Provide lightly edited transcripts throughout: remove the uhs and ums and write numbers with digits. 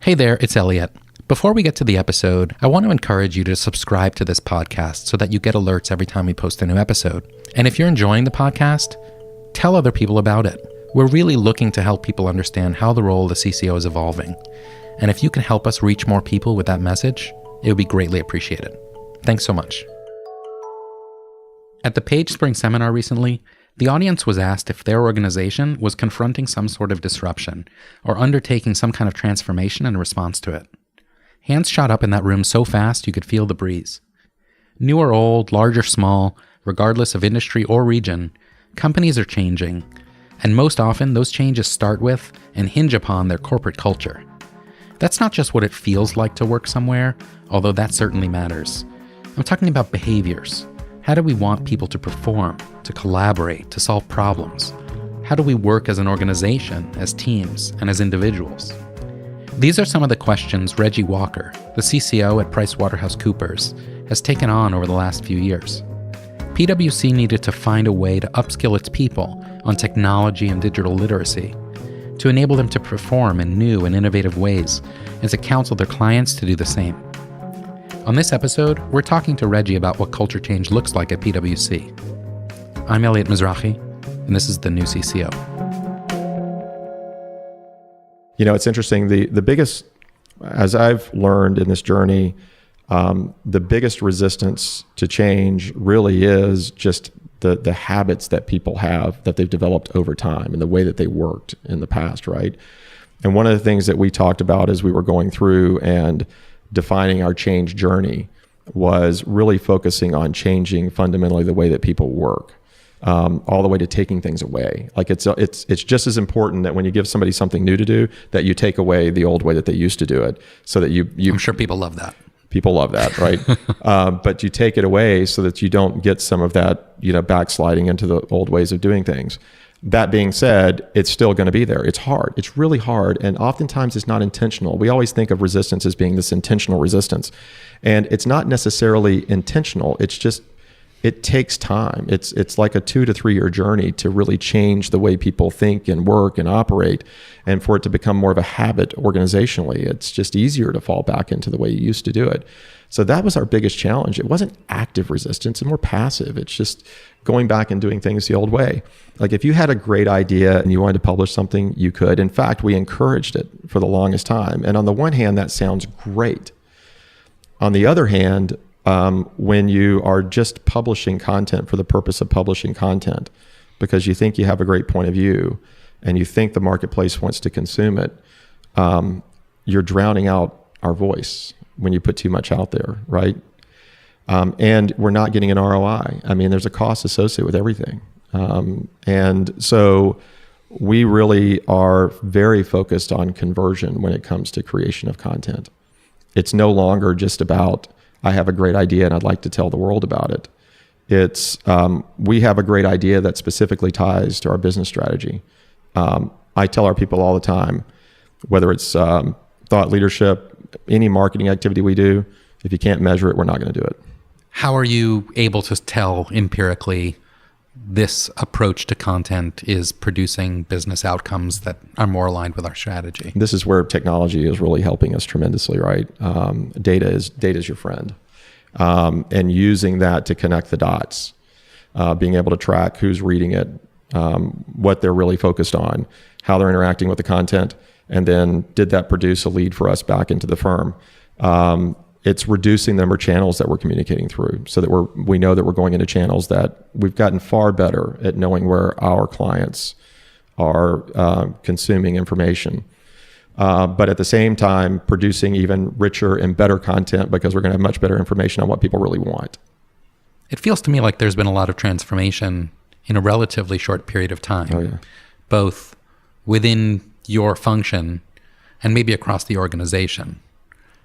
Hey there, it's Elliot. Before we get to the episode, I want to encourage you to subscribe to this podcast so that you get alerts every time we post a new episode. And if you're enjoying the podcast, tell other people about it. We're really looking to help people understand how the role of the CCO is evolving. And if you can help us reach more people with that message, it would be greatly appreciated. Thanks so much. At the Page Spring seminar recently, the audience was asked if their organization was confronting some sort of disruption or undertaking some kind of transformation in response to it. Hands shot up in that room so fast you could feel the breeze. New or old, large or small, regardless of industry or region, companies are changing, and most often those changes start with and hinge upon their corporate culture. That's not just what it feels like to work somewhere, although that certainly matters. I'm talking about behaviors. How do we want people to perform, to collaborate, to solve problems? How do we work as an organization, as teams, and as individuals? These are some of the questions Reggie Walker, the CCO at PricewaterhouseCoopers, has taken on over the last few years. PwC needed to find a way to upskill its people on technology and digital literacy, to enable them to perform in new and innovative ways, and to counsel their clients to do the same. On this episode, we're talking to Reggie about what culture change looks like at PwC. I'm Elliot Mizrahi, and this is the new CCO. You know, it's interesting. The biggest, as I've learned in this journey, the biggest resistance to change really is just the habits that people have that they've developed over time and the way that they worked in the past, right? And one of the things that we talked about as we were going through and defining our change journey was really focusing on changing fundamentally the way that people work, all the way to taking things away. Like it's just as important that when you give somebody something new to do, that you take away the old way that they used to do it, so that you I'm sure people love that. People love that, right? But you take it away so that you don't get some of that, backsliding into the old ways of doing things. That being said, it's still going to be there. It's hard. It's really hard. And oftentimes it's not intentional. We always think of resistance as being this intentional resistance. And it's not necessarily intentional. It's just, it takes time. It's like a 2 to 3 year journey to really change the way people think and work and operate, and for it to become more of a habit organizationally. It's just easier to fall back into the way you used to do it. So that was our biggest challenge. It wasn't active resistance, it's more passive. It's just going back and doing things the old way. Like if you had a great idea and you wanted to publish something, you could. In fact, we encouraged it for the longest time. And on the one hand, that sounds great. On the other hand, when you are just publishing content for the purpose of publishing content, because you think you have a great point of view and you think the marketplace wants to consume it, you're drowning out our voice when you put too much out there, right? And we're not getting an ROI. I mean, there's a cost associated with everything. And so we really are very focused on conversion when it comes to creation of content. It's no longer just about, I have a great idea and I'd like to tell the world about it. It's, we have a great idea that specifically ties to our business strategy. I tell our people all the time, whether it's thought leadership, any marketing activity we do, if you can't measure it, we're not going to do it. How are you able to tell empirically this approach to content is producing business outcomes that are more aligned with our strategy? This is where technology is really helping us tremendously, right? Data is your friend. And using that to connect the dots, being able to track who's reading it, what they're really focused on, how they're interacting with the content, and then did that produce a lead for us back into the firm? It's reducing the number of channels that we're communicating through, so that we know that we're going into channels that we've gotten far better at knowing where our clients are consuming information. But at the same time, producing even richer and better content, because we're going to have much better information on what people really want. It feels to me like there's been a lot of transformation in a relatively short period of time, Oh, yeah. both within your function and maybe across the organization.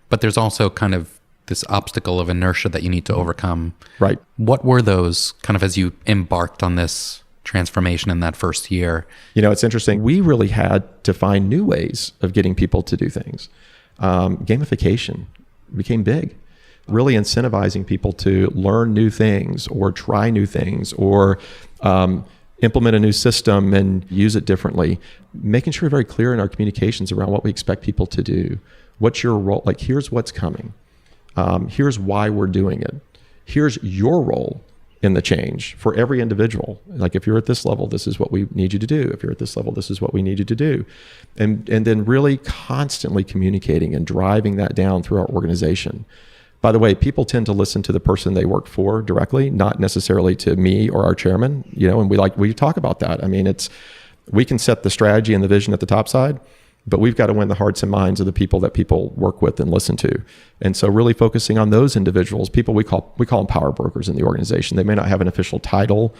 But there's also kind of this obstacle of inertia that you need to overcome. Right. What were those kind of as you embarked on this transformation in that first year? You know, it's interesting. We really had to find new ways of getting people to do things. Gamification became big. Really incentivizing people to learn new things or try new things or implement a new system and use it differently. Making sure we're very clear in our communications around what we expect people to do, What's your role? Like, here's what's coming. Here's why we're doing it. Here's your role in the change for every individual. Like, if you're at this level, this is what we need you to do. If you're at this level, this is what we need you to do. And then really constantly communicating and driving that down through our organization. By the way, people tend to listen to the person they work for directly, not necessarily to me or our chairman, and we talk about that. I mean, we can set the strategy and the vision at the top side, but we've got to win the hearts and minds of the people that people work with and listen to. And so really focusing on those individuals, people we call them power brokers in the organization. They may not have an official title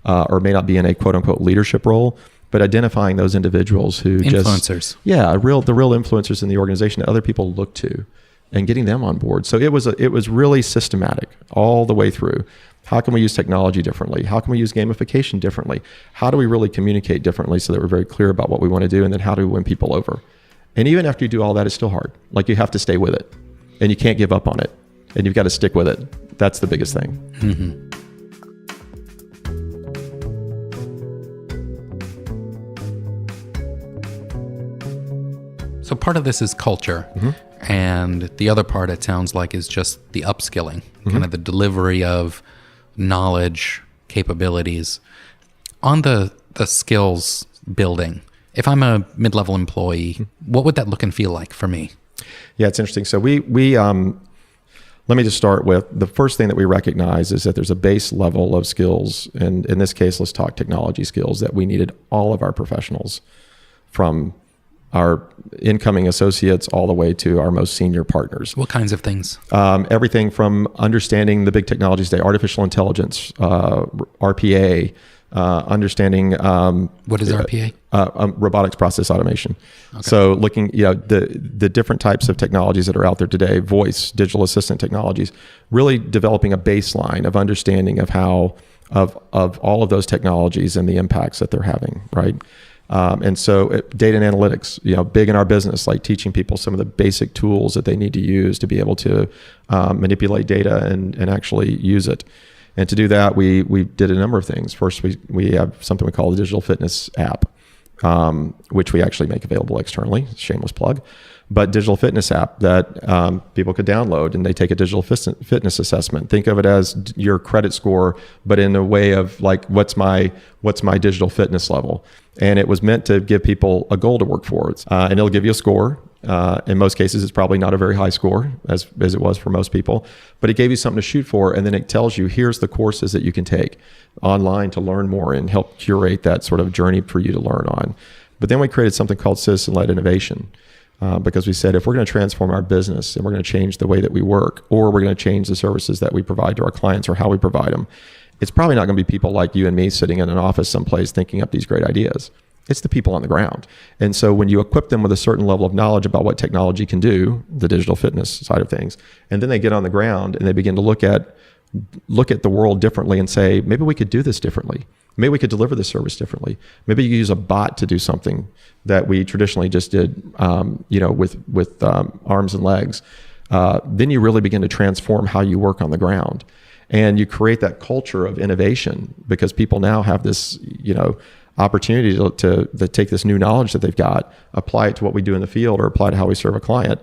or may not be in a quote unquote leadership role, but identifying those individuals who influencers. The real influencers in the organization that other people look to, and getting them on board. So it was really systematic all the way through. How can we use technology differently? How can we use gamification differently? How do we really communicate differently so that we're very clear about what we want to do? And then how do we win people over? And even after you do all that, it's still hard. Like, you have to stay with it, and you can't give up on it, and you've got to stick with it. That's the biggest thing. Mm-hmm. So part of this is culture. Mm-hmm. And the other part, it sounds like, is just the upskilling, mm-hmm. kind of the delivery of knowledge, capabilities. On the skills building, if I'm a mid-level employee, mm-hmm. what would that look and feel like for me? Yeah, it's interesting. So we let me just start with the first thing that we recognize is that there's a base level of skills. And in this case, let's talk technology skills that we needed all of our professionals, from our incoming associates all the way to our most senior partners. What kinds of things? Everything from understanding the big technologies today, artificial intelligence, RPA, understanding... what is RPA? Robotics process automation. Okay. So looking, the different types of technologies that are out there today, voice, digital assistant technologies, really developing a baseline of understanding of how, of all of those technologies and the impacts that they're having, right? And so data and analytics, big in our business, like teaching people some of the basic tools that they need to use to be able to manipulate data and actually use it. And to do that, we did a number of things. First, we have something we call the Digital Fitness app, which we actually make available externally, shameless plug. But digital fitness app that people could download, and they take a digital fitness assessment. Think of it as your credit score, but in a way of like, what's my digital fitness level? And it was meant to give people a goal to work towards, and it'll give you a score. In most cases, it's probably not a very high score as it was for most people, but it gave you something to shoot for. And then it tells you, here's the courses that you can take online to learn more and help curate that sort of journey for you to learn on. But then we created something called citizen-led innovation. Because we said, if we're going to transform our business and we're going to change the way that we work, or we're going to change the services that we provide to our clients or how we provide them, it's probably not going to be people like you and me sitting in an office someplace thinking up these great ideas. It's the people on the ground. And so when you equip them with a certain level of knowledge about what technology can do, the digital fitness side of things, and then they get on the ground and they begin to look at the world differently and say, maybe we could do this differently. Maybe we could deliver this service differently. Maybe you use a bot to do something that we traditionally just did, with arms and legs. Then you really begin to transform how you work on the ground, and you create that culture of innovation because people now have this, opportunity to take this new knowledge that they've got, apply it to what we do in the field or apply to how we serve a client.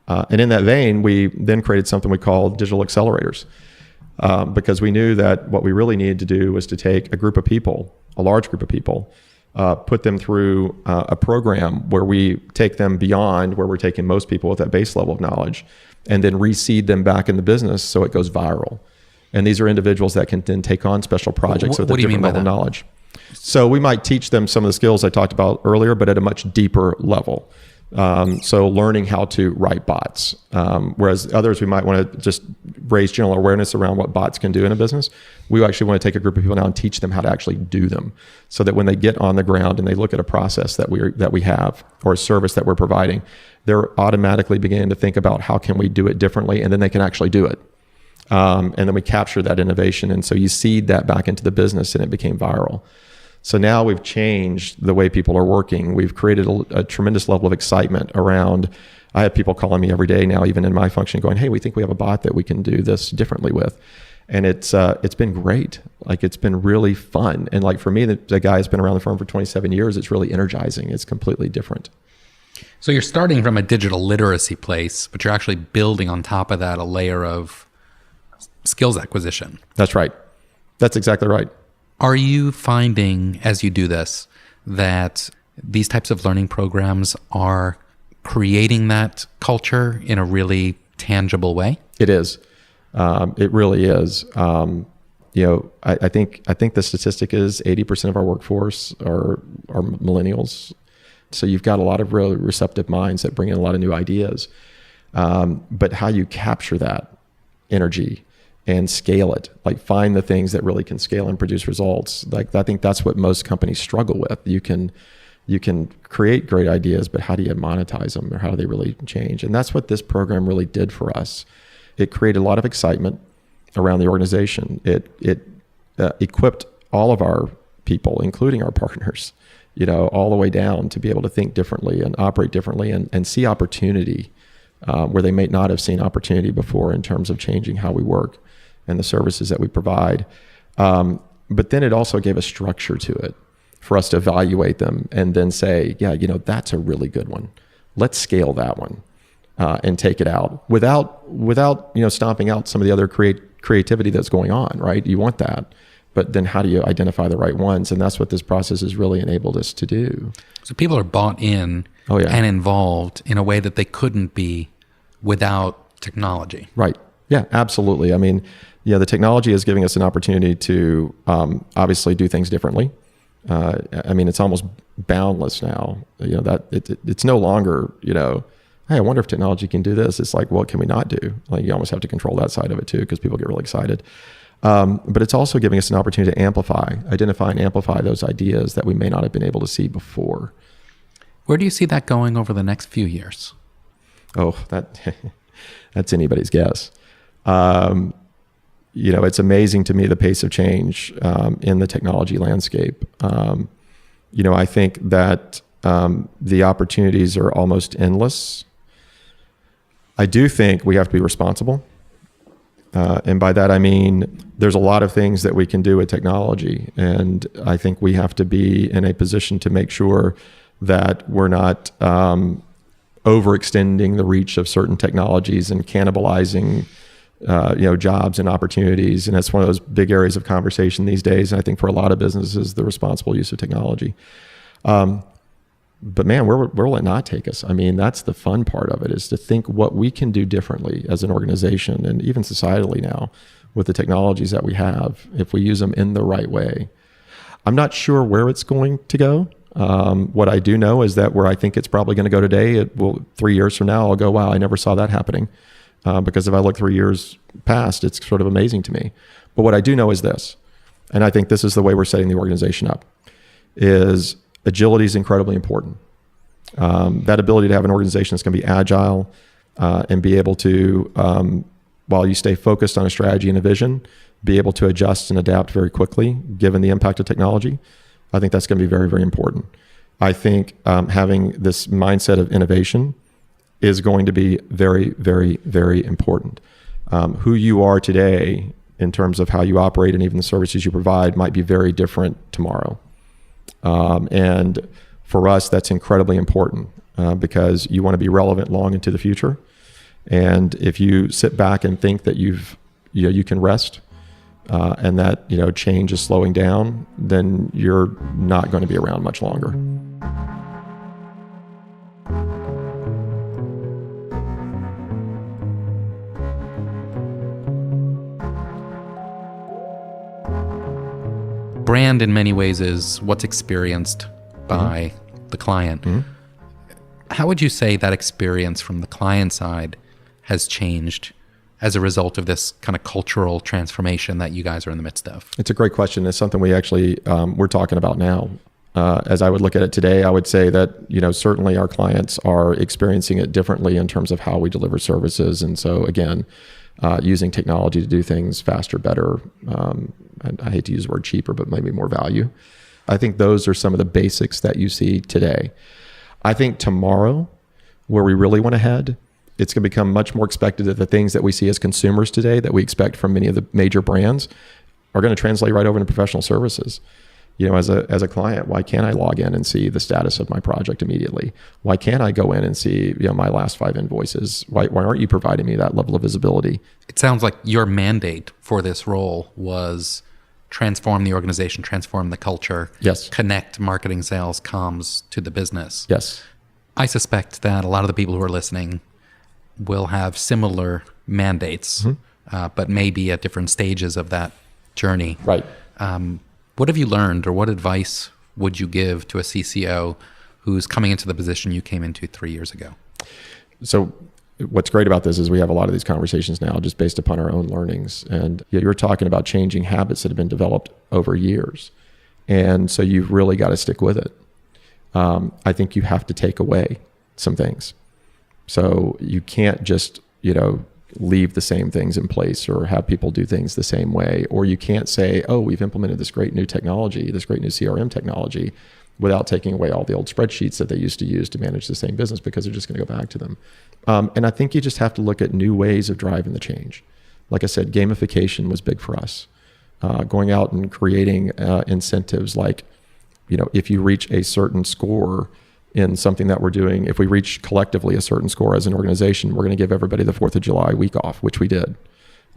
And in that vein, we then created something we call digital accelerators. Because we knew that what we really needed to do was to take a group of people, a large group of people, put them through a program where we take them beyond where we're taking most people with that base level of knowledge, and then reseed them back in the business so it goes viral. And these are individuals that can then take on special projects with a different level of knowledge. So we might teach them some of the skills I talked about earlier, but at a much deeper level. So learning how to write bots, whereas others we might want to just raise general awareness around what bots can do in a business. We actually want to take a group of people now and teach them how to actually do them, so that when they get on the ground and they look at a process that we have or a service that we're providing, they're automatically beginning to think about how can we do it differently, and then they can actually do it. And then we capture that innovation, and so you seed that back into the business, and it became viral. So now we've changed the way people are working. We've created a tremendous level of excitement around. I have people calling me every day now, even in my function, going, "Hey, we think we have a bot that we can do this differently with," and it's been great. Like, it's been really fun, and like for me, the guy who's been around the firm for 27 years, it's really energizing. It's completely different. So you're starting from a digital literacy place, but you're actually building on top of that a layer of skills acquisition. That's right. That's exactly right. Are you finding, as you do this, that these types of learning programs are creating that culture in a really tangible way? It is. It really is. I think the statistic is 80% of our workforce are millennials. So you've got a lot of really receptive minds that bring in a lot of new ideas. But how you capture that energy and scale it, like find the things that really can scale and produce results. Like, I think that's what most companies struggle with. You can create great ideas, but how do you monetize them, or how do they really change? And that's what this program really did for us. It created a lot of excitement around the organization. It equipped all of our people, including our partners, all the way down, to be able to think differently and operate differently and see opportunity where they may not have seen opportunity before in terms of changing how we work and the services that we provide. But then it also gave a structure to it for us to evaluate them and then say, yeah, that's a really good one. Let's scale that one and take it out without stomping out some of the other creativity that's going on, right? You want that. But then how do you identify the right ones? And that's what this process has really enabled us to do. So people are bought in and involved in a way that they couldn't be without technology. Right. Yeah, absolutely. I mean, the technology is giving us an opportunity to obviously do things differently. It's almost boundless now. That it's no longer, hey, I wonder if technology can do this. It's like, what can we not do? Like, you almost have to control that side of it too, because people get really excited. But it's also giving us an opportunity to identify and amplify those ideas that we may not have been able to see before. Where do you see that going over the next few years? Oh, that's anybody's guess. It's amazing to me, the pace of change in the technology landscape. I think that the opportunities are almost endless. I do think we have to be responsible. And by that, I mean, there's a lot of things that we can do with technology. And I think we have to be in a position to make sure that we're not overextending the reach of certain technologies and cannibalizing jobs and opportunities. And that's one of those big areas of conversation these days. And I think for a lot of businesses, the responsible use of technology. But man, where will it not take us? I mean, that's the fun part of it, is to think what we can do differently as an organization and even societally now with the technologies that we have, if we use them in the right way. I'm not sure where it's going to go. What I do know is that where I think it's probably going to go today, 3 years from now, I'll go, wow, I never saw that happening. Because if I look 3 years past, it's sort of amazing to me. But what I do know is this, and I think this is the way we're setting the organization up, is agility is incredibly important. That ability to have an organization that's going to be agile and be able to, while you stay focused on a strategy and a vision, be able to adjust and adapt very quickly given the impact of technology. I think that's going to be very, very important. I think having this mindset of innovation is going to be very, very, very important. Who you are today in terms of how you operate and even the services you provide might be very different tomorrow. And for us, that's incredibly important because you want to be relevant long into the future. And if you sit back and think that you can rest and that change is slowing down, then you're not going to be around much longer. Brand in many ways is what's experienced by the client. Mm-hmm. How would you say that experience from the client side has changed as a result of this kind of cultural transformation that you guys are in the midst of? It's a great question. It's something we actually, we're talking about now. As I would look at it today, I would say that, certainly our clients are experiencing it differently in terms of how we deliver services. And so again, using technology to do things faster, better. I hate to use the word cheaper, but maybe more value. I think those are some of the basics that you see today. I think tomorrow, where we really want to head, it's going to become much more expected that the things that we see as consumers today that we expect from many of the major brands are going to translate right over into professional services. as a client, why can't I log in and see the status of my project immediately? Why can't I go in and see, my last 5 invoices? Why aren't you providing me that level of visibility? It sounds like your mandate for this role was transform the organization, transform the culture, Yes. connect marketing, sales, comms to the business. Yes. I suspect that a lot of the people who are listening will have similar mandates, but maybe at different stages of that journey. Right. What have you learned, or what advice would you give to a CCO who's coming into the position you came into 3 years ago? So what's great about this is we have a lot of these conversations now just based upon our own learnings. And you're talking about changing habits that have been developed over years. And so you've really got to stick with it. I think you have to take away some things. So you can't just, leave the same things in place or have people do things the same way. Or you can't say, oh, we've implemented this great new technology, this great new CRM technology, without taking away all the old spreadsheets that they used to use to manage the same business, because they're just going to go back to them. And I think you just have to look at new ways of driving the change. Like I said, gamification was big for us. Going out and creating incentives like, if you reach a certain score in something that we're doing, if we reach collectively a certain score as an organization, we're going to give everybody the 4th of July week off, which we did.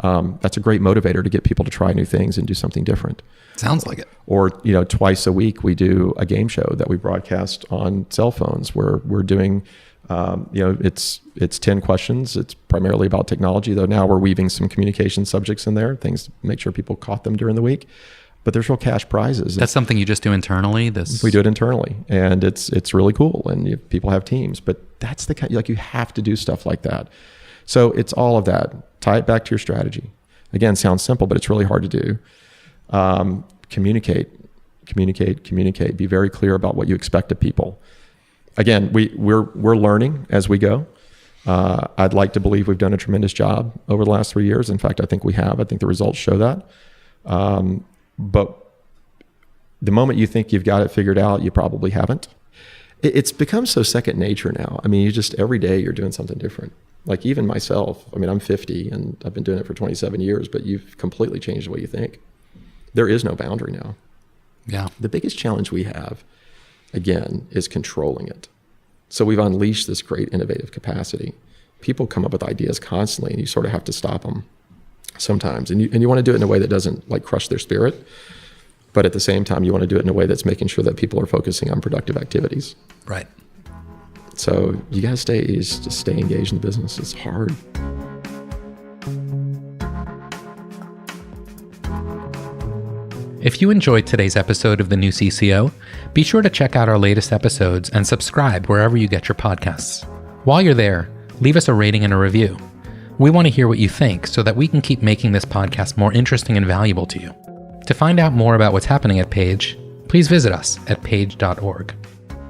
That's a great motivator to get people to try new things and do something different. Sounds like it. Or, twice a week we do a game show that we broadcast on cell phones where we're doing, it's 10 questions. It's primarily about technology, though now we're weaving some communication subjects in there, things to make sure people caught them during the week. But there's real cash prizes. That's something you just do internally? We do it internally, and it's really cool, and people have teams. But that's the kind, you have to do stuff like that. So it's all of that. Tie it back to your strategy. Again, sounds simple, but it's really hard to do. Communicate. Be very clear about what you expect of people. Again, we're learning as we go. I'd like to believe we've done a tremendous job over the last 3 years. In fact, I think we have. I think the results show that. But the moment you think you've got it figured out, you probably haven't. It's become so second nature now. I mean, you just, every day you're doing something different. Like even myself, I'm 50 and I've been doing it for 27 years, but you've completely changed the way you think. There is no boundary now. Yeah. The biggest challenge we have, again, is controlling it. So we've unleashed this great innovative capacity. People come up with ideas constantly, and you sort of have to stop them sometimes. And you want to do it in a way that doesn't crush their spirit. But at the same time, you want to do it in a way that's making sure that people are focusing on productive activities. Right. So you got to just stay engaged in the business. It's hard. If you enjoyed today's episode of The New CCO, be sure to check out our latest episodes and subscribe wherever you get your podcasts. While you're there, leave us a rating and a review. We want to hear what you think so that we can keep making this podcast more interesting and valuable to you. To find out more about what's happening at Page, please visit us at page.org.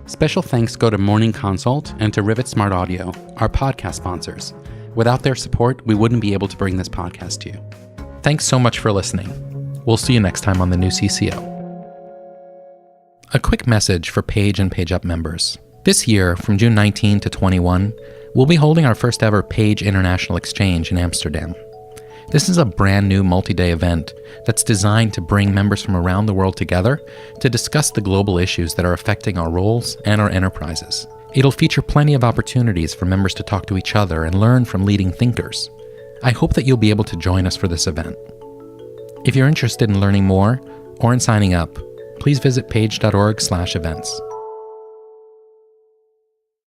Special thanks go to Morning Consult and to Rivet Smart Audio, our podcast sponsors. Without their support, we wouldn't be able to bring this podcast to you. Thanks so much for listening. We'll see you next time on The New CCO. A quick message for Page and Page Up members. This year, from June 19 to 21, we'll be holding our first ever Page International Exchange in Amsterdam. This is a brand new multi-day event that's designed to bring members from around the world together to discuss the global issues that are affecting our roles and our enterprises. It'll feature plenty of opportunities for members to talk to each other and learn from leading thinkers. I hope that you'll be able to join us for this event. If you're interested in learning more or in signing up, please visit page.org/events.